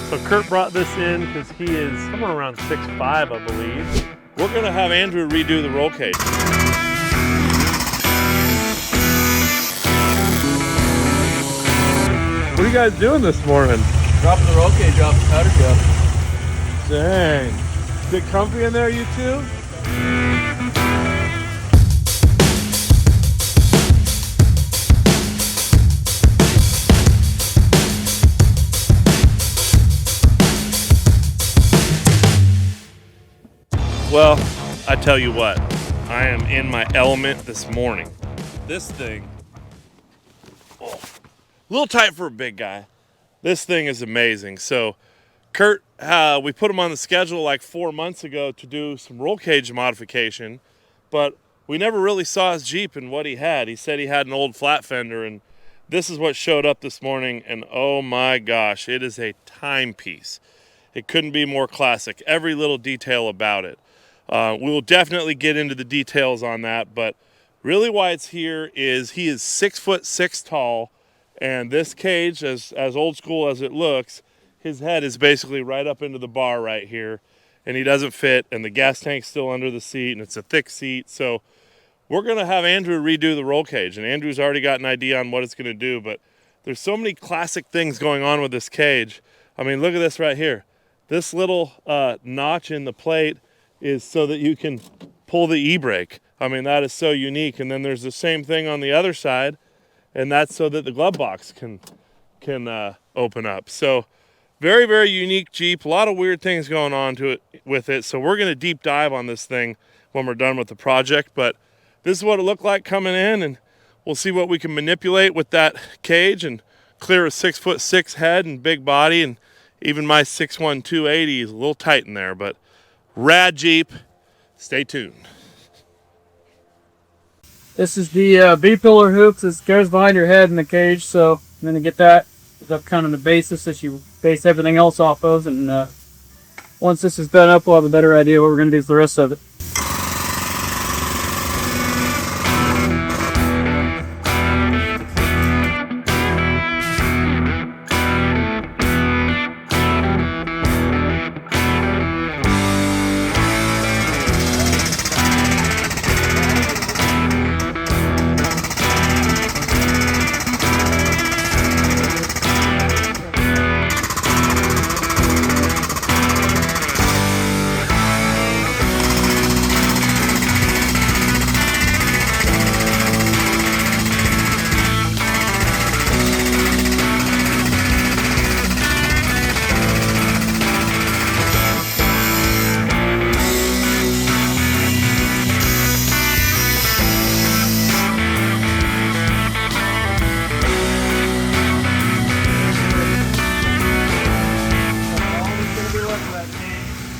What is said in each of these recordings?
So Kurt brought this in because he is somewhere around 6'5", I believe. We're gonna have Andrew redo the roll cage. What are you guys doing this morning? Dropping the roll cage off the powder job. Dang. Is it comfy in there, you two? Well, I tell you what, I am in my element this morning. This thing, a little tight for a big guy. This thing is amazing. So Kurt, we put him on the schedule like 4 months ago to do some roll cage modification, but we never really saw his Jeep and what he had. He said he had an old Flat Fender, and this is what showed up this morning, and oh my gosh, it is a timepiece. It couldn't be more classic. Every little detail about it. We will definitely get into the details on that, but really why it's here is he is 6'6" tall, and this cage, as old school as it looks, his head is basically right up into the bar right here, and he doesn't fit, and the gas tank's still under the seat, and it's a thick seat. So we're gonna have Andrew redo the roll cage, and Andrew's already got an idea on what it's gonna do, but there's so many classic things going on with this cage. I mean, look at this right here. This little notch in the plate is so that you can pull the e-brake. I mean, that is so unique. And then there's the same thing on the other side, and that's so that the glove box can open up. So very, very unique Jeep. A lot of weird things going on with it. So we're gonna deep dive on this thing when we're done with the project. But this is what it looked like coming in, and we'll see what we can manipulate with that cage and clear a 6'6" head and big body. And even my 6'1", 280 is a little tight in there, but rad Jeep. Stay tuned. This is the B-pillar hoops that goes behind your head in the cage, so I'm going to get that up kind of the basis that you base everything else off of, and once this is done up, we'll have a better idea what we're going to do with the rest of it.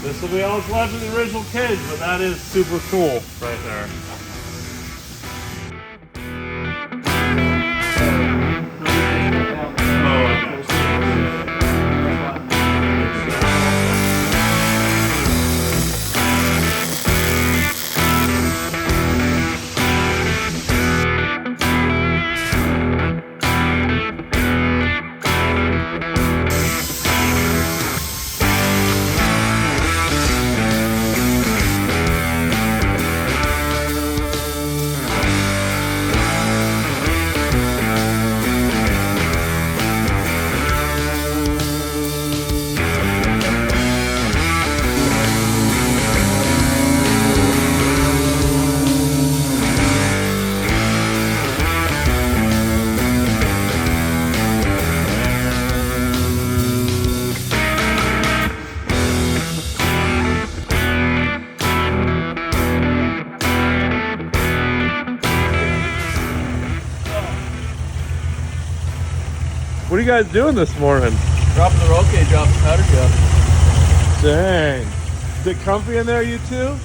This will be all that's left of the original cage, but that is super cool right there. What are you guys doing this morning? Dropping the roll cage off the powder job. Dang. Is it comfy in there, you two?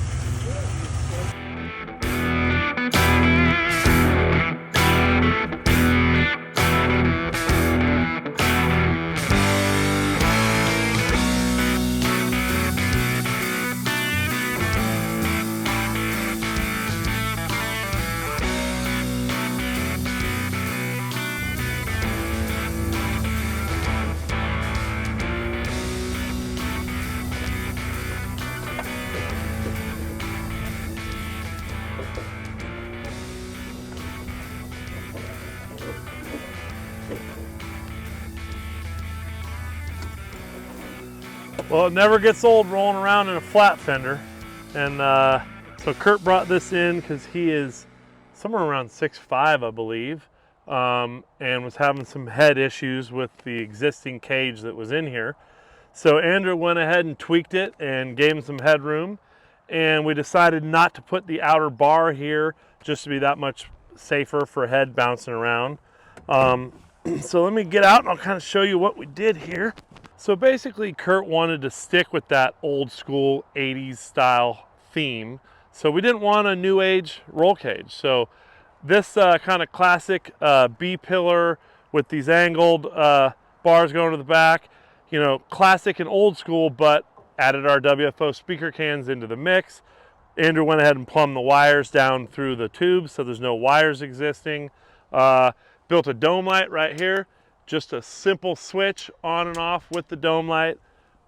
Well, it never gets old rolling around in a flat fender. And so Kurt brought this in because he is somewhere around 6'5", I believe, and was having some head issues with the existing cage that was in here. So Andrew went ahead and tweaked it and gave him some headroom. And we decided not to put the outer bar here just to be that much safer for head bouncing around. So let me get out and I'll kind of show you what we did here. So basically Kurt wanted to stick with that old school 80s style theme. So we didn't want a new age roll cage. So this kind of classic B-pillar with these angled bars going to the back, you know, classic and old school, but added our WFO speaker cans into the mix. Andrew went ahead and plumbed the wires down through the tubes so there's no wires existing. Built a dome light right here, just a simple switch on and off with the dome light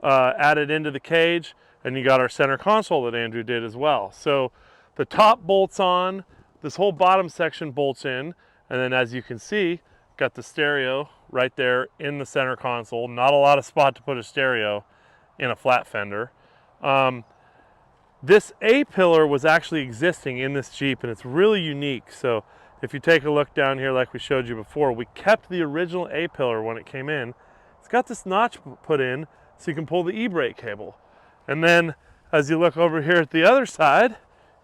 added into the cage, and you got our center console that Andrew did as well. So the top bolts on, this whole bottom section bolts in, and then as you can see, got the stereo right there in the center console. Not a lot of spot to put a stereo in a flat fender. This A-pillar was actually existing in this Jeep, and it's really unique. So if you take a look down here like we showed you before, we kept the original A-pillar when it came in. It's got this notch put in so you can pull the e-brake cable. And then as you look over here at the other side,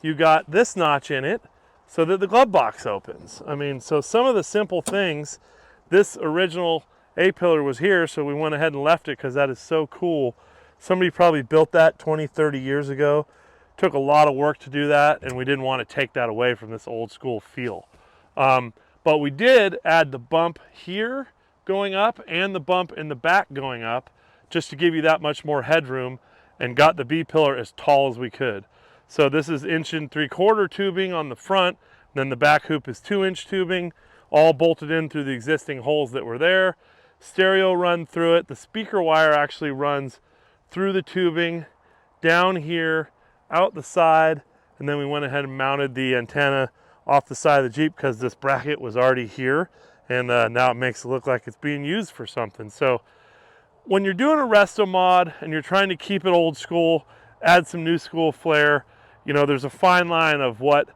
you got this notch in it so that the glove box opens. I mean, so some of the simple things, this original A-pillar was here, so we went ahead and left it because that is so cool. Somebody probably built that 20, 30 years ago. Took a lot of work to do that, and we didn't want to take that away from this old school feel. But we did add the bump here going up and the bump in the back going up just to give you that much more headroom, and got the B-pillar as tall as we could. So this is 1 3/4 tubing on the front, then the back hoop is 2-inch tubing, all bolted in through the existing holes that were there. Stereo run through it. The speaker wire actually runs through the tubing, down here, out the side, and then we went ahead and mounted the antenna off the side of the Jeep because this bracket was already here, and now it makes it look like it's being used for something. So when you're doing a resto mod and you're trying to keep it old school, add some new school flair, you know, there's a fine line of what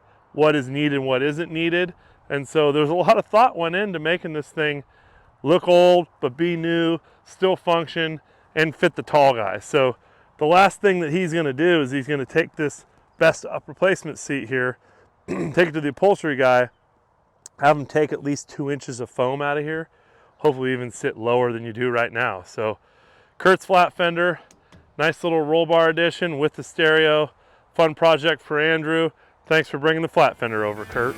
is needed and what isn't needed. And so there's a lot of thought went into making this thing look old but be new, still function, and fit the tall guy. So the last thing that he's going to do is he's going to take this best up replacement seat here, take it to the upholstery guy, have him take at least 2 inches of foam out of here, hopefully even sit lower than you do right now. So Kurt's flat fender, nice little roll bar addition with the stereo, fun project for Andrew. Thanks for bringing the flat fender over, Kurt.